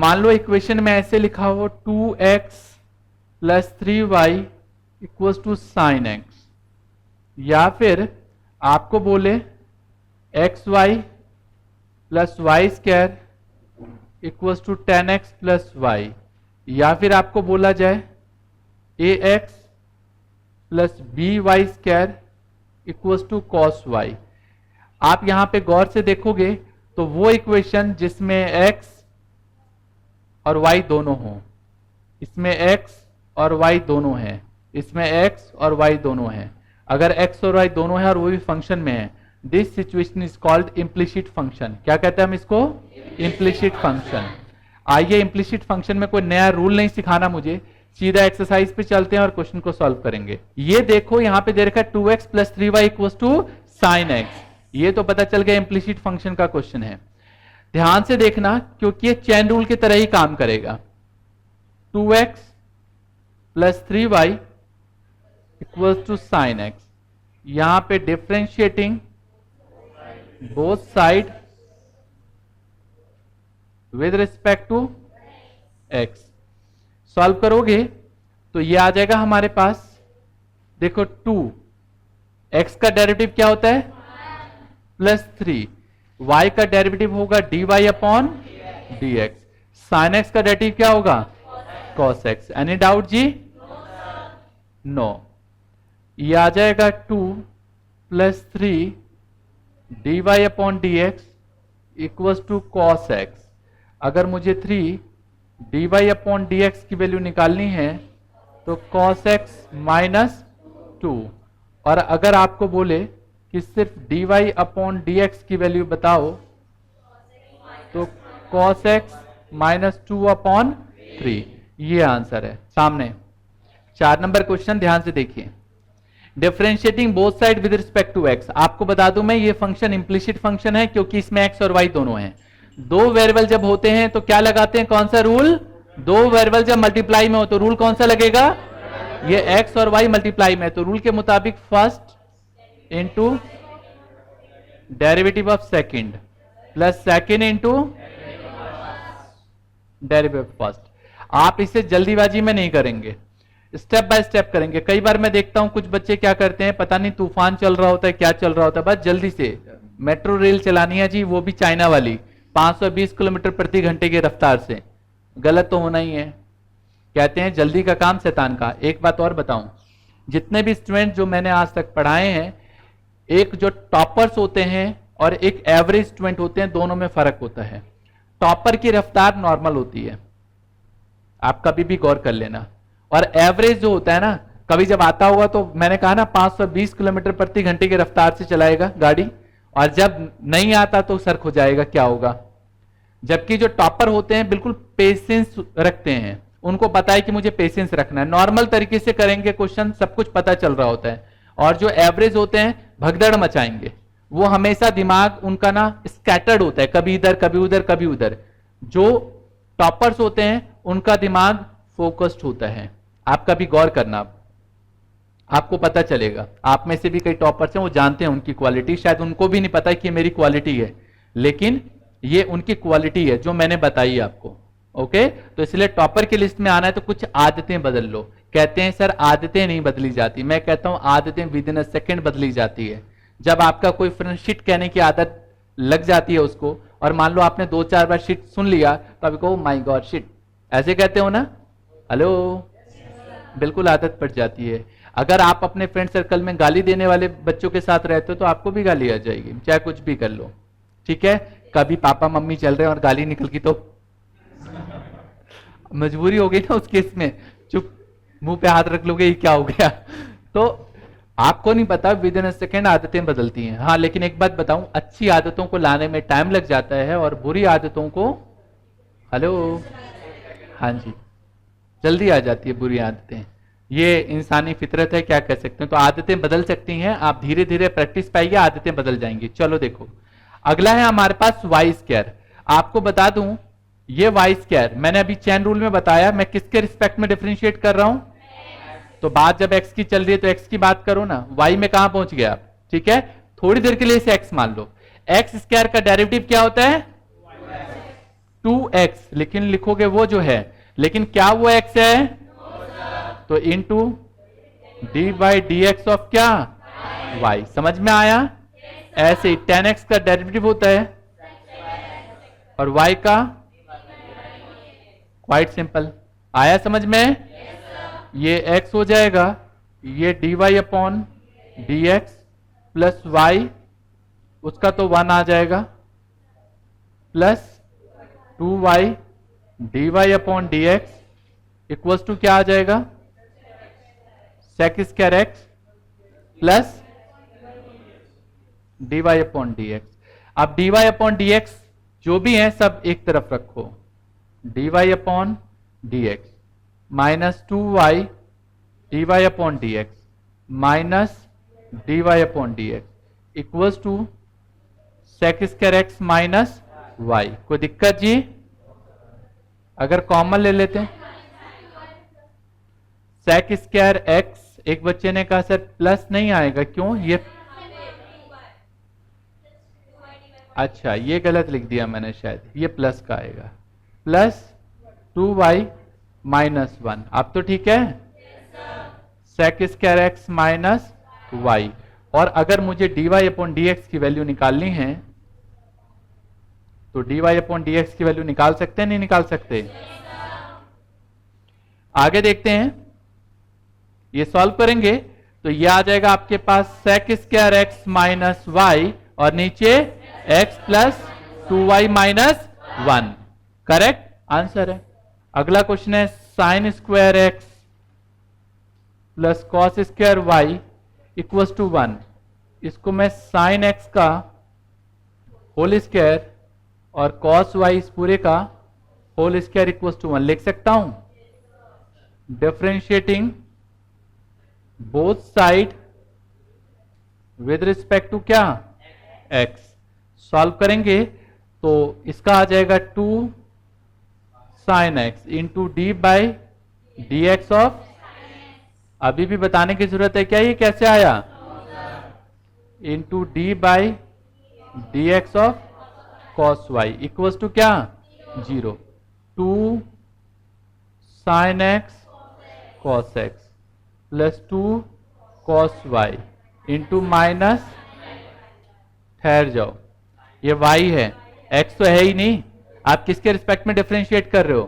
मान लो इक्वेशन में ऐसे लिखा हो 2x plus 3y equals to sine x, या फिर आपको बोले xy plus y square equals to 10x plus y, या फिर आपको बोला जाए ax plus b y square equals to cos y. आप यहां पे गौर से देखोगे तो वो इक्वेशन जिसमें x और y दोनों हो, इसमें x और y दोनों हैं, इसमें x और y दोनों हैं। अगर x और y दोनों हैं और वो भी फंक्शन में है, this situation is called implicit function. क्या कहते हैं हम इसको? Implicit function. आइए इम्प्लिसिट फंक्शन में कोई नया रूल नहीं सिखाना मुझे, सीधा एक्सरसाइज पे चलते हैं और क्वेश्चन को सॉल्व करेंगे। ये देखो यहां पे दे रखा है 2x plus 3y equals to sine x, ये तो पता चल गया इम्प्लिसिट फंक्शन का क्वेश्चन है। ध्यान से देखना क्योंकि ये चेन रूल की तरह ही काम करेगा। 2x plus 3y equals to sine x, यहां पे differentiating both side with respect to x। Solve करोगे तो ये आ जाएगा हमारे पास, देखो 2 x का डेरिवेटिव क्या होता है प्लस 3, y का डेरिवेटिव होगा dy upon dx, sine x का डेरिवेटिव क्या होगा cos x। एनी डाउट जी? नो। ये आ जाएगा 2 plus 3 dy upon dx equals to cos x। अगर मुझे 3 dy अपॉन dx की वैल्यू निकालनी है तो cos x माइनस 2, और अगर आपको बोले कि सिर्फ dy अपॉन dx की वैल्यू बताओ तो cos x माइनस 2 अपॉन 3, ये आंसर है। सामने 4 नंबर क्वेश्चन ध्यान से देखिए। Differentiating both side with respect to x। आपको बता दूं मैं ये फंक्शन इंप्लिसिट फंक्शन है क्योंकि इसमें x और y दोनों हैं। दो वेरिएबल जब होते हैं तो क्या लगाते हैं, कौन सा रूल? दो वेरिएबल जब मल्टीप्लाई में हो तो रूल कौन सा लगेगा? ये x और y मल्टीप्लाई में, तो रूल के मुताबिक first into derivative of second plus second into derivative of first. आप इसे जल्दीबाजी में नहीं करेंगे, स्टेप बाय स्टेप करेंगे। कई बार मैं देखता हूं कुछ बच्चे क्या करते हैं, पता नहीं तूफान चल रहा होता है क्या चल रहा होता है, बस जल्दी से मेट्रो रेल चलानी है जी, वो भी चाइना वाली 520 किलोमीटर प्रति घंटे की रफ्तार से। गलत तो होना ही है। कहते हैं जल्दी का काम शैतान का। एक बात और बताऊं, जितने भी स्टूडेंट जो मैंने आज तक पढ़ाए हैं, एक जो टॉपर्स होते हैं और एक एवरेज स्टूडेंट होते हैं, दोनों में फर्क होता है। टॉपर की रफ्तार नॉर्मल होती है, आप कभी भी गौर कर लेना, और एवरेज जो होता है ना, कभी जब आता होगा तो मैंने कहा ना 520 किलोमीटर प्रति घंटे की रफ्तार से चलाएगा गाड़ी, और जब नहीं आता तो सर्क हो जाएगा, क्या होगा। जबकि जो टॉपर होते हैं बिल्कुल पेशेंस रखते हैं, उनको पता है कि मुझे पेशेंस रखना है, नॉर्मल तरीके से करेंगे क्वेश्चन, सब कुछ पता चल रहा होता है। और जो एवरेज होते हैं भगदड़ मचाएंगे, वो हमेशा दिमाग उनका ना स्कैटर्ड होता है, कभी इधर कभी उधर कभी उधर। जो टॉपर्स होते हैं उनका दिमाग फोकस्ड होता है। आप कभी गौर करना, आपको पता चलेगा। आप में से भी कई टॉपर्स हैं, वो जानते हैं उनकी क्वालिटी, शायद उनको भी नहीं पता कि ये मेरी क्वालिटी है, लेकिन ये उनकी क्वालिटी है जो मैंने बताई आपको। ओके, तो इसलिए टॉपर की लिस्ट में आना है तो कुछ आदतें बदल लो। कहते हैं सर आदतें नहीं बदली जाती, मैं कहता हूं आदतें विद इन अ सेकेंड बदली जाती है। जब आपका कोई फ्रेंड शिट कहने की आदत लग जाती है उसको, और मान लो आपने 2-4 बार शिट सुन लिया तो अभी कहो माय गॉड शिट, ऐसे कहते हो ना, हेलो, बिल्कुल आदत पड़ जाती है। अगर आप अपने फ्रेंड सर्कल में गाली देने वाले बच्चों के साथ रहते हो तो आपको भी गाली आ जाएगी, चाहे कुछ भी कर लो। ठीक है, कभी पापा मम्मी चल रहे हैं और गाली निकल गई तो मजबूरी हो गई ना उस केस में, चुप मुंह पे हाथ रख लोगे, ये क्या हो गया। तो आपको नहीं पता, विद इन अ सेकेंड आदतें बदलती हैं। हाँ, लेकिन एक बात बताऊं, अच्छी आदतों को लाने में टाइम लग जाता है और बुरी आदतों को, हेलो, हाँ जी, जल्दी आ जाती है बुरी आदतें। ये इंसानी फितरत है, क्या कह सकते हैं। तो आदतें बदल सकती हैं, आप धीरे धीरे प्रैक्टिस पाइए, आदतें बदल जाएंगी। चलो देखो, अगला है हमारे पास वाई स्क्वायर। आपको बता दूं, ये वाई स्क्वायर मैंने अभी चेन रूल में बताया, मैं किसके रिस्पेक्ट में डिफरेंशिएट कर रहा हूं। तो बात जब एक्स की चल रही है तो एक्स की बात करो ना, वाई में कहां पहुंच गए आप। ठीक है, थोड़ी देर के लिए इसे एक्स मान लो। एक्स स्क्वायर का डेरिवेटिव क्या होता है, 2x, लेकिन लिखोगे वो जो है, लेकिन क्या वो x है? तो into d by d x of क्या? y। समझ में आया? ऐसे ही 10x का डेरिवेटिव होता है और y का क्वाइट सिंपल। आया समझ में? ये x हो जाएगा, ये dy upon d x plus y, उसका तो 1 आ जाएगा, plus 2y dy upon d x equals to क्या आ जाएगा? Sec square x plus dy upon d x. अब dy अपॉन डी एक्स जो भी है सब एक तरफ रखो, dy upon d x minus 2y dy upon d x minus dy upon d x equals to sec square x minus y। कोई दिक्कत जी? अगर कॉमन ले लेते हैं, सेक स्क्वायर एक्स, एक बच्चे ने कहा सर प्लस नहीं आएगा, क्यों? ये अच्छा, ये गलत लिख दिया मैंने शायद, ये प्लस का आएगा, प्लस 2y माइनस 1। अब तो ठीक है, sec square x minus y. और अगर मुझे dy अपॉन डी एक्स की वैल्यू निकालनी है तो dy अपॉन डी एक्स की वैल्यू निकाल सकते हैं, नहीं निकाल सकते? आगे देखते हैं, ये सॉल्व करेंगे तो ये आ जाएगा आपके पास sec square x minus y और नीचे x plus 2y minus 1। Correct answer है। अगला क्वेश्चन है sine square x plus cos square y equals to 1। इसको मैं साइन एक्स का होल स्क्वायर और कॉस वाई इस पूरे का होल स्क्वायर इक्वल्स टू 1 लिख सकता हूं। Differentiating both side with respect to क्या? x। सॉल्व करेंगे तो इसका आ जाएगा 2 sine x into d by d x of, अभी भी बताने की जरूरत है क्या ये कैसे आया? Into d by d x of cos y equals to क्या? 0। 2 sine x cos x plus 2 cos y into minus, ठहर जाओ, ये y है, x तो है ही नहीं, आप किसके रिस्पेक्ट में डिफरेंशिएट कर रहे हो?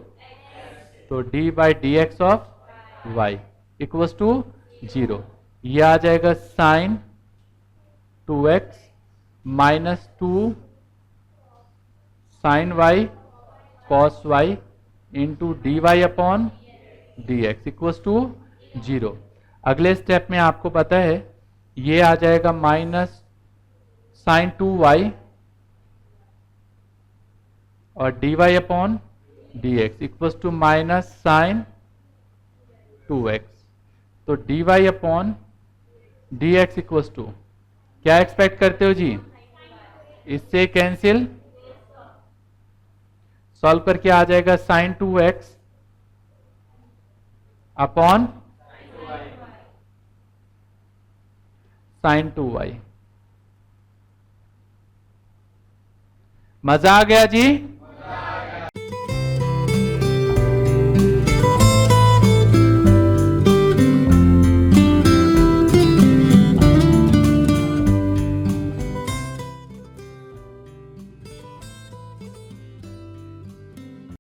तो d by d x of y equals to 0। ये आ जाएगा sine 2x minus 2 sine y cos y into d y upon d x equals to 0। अगले स्टेप में आपको पता है ये आ जाएगा माइनस साइन 2y और dy upon d x equals to minus sine 2x। तो dy upon d x equals to क्या एक्सपेक्ट करते हो जी? इससे कैंसिल, सॉल्व करके आ जाएगा sine 2x upon sine 2y। मजा आ गया जी?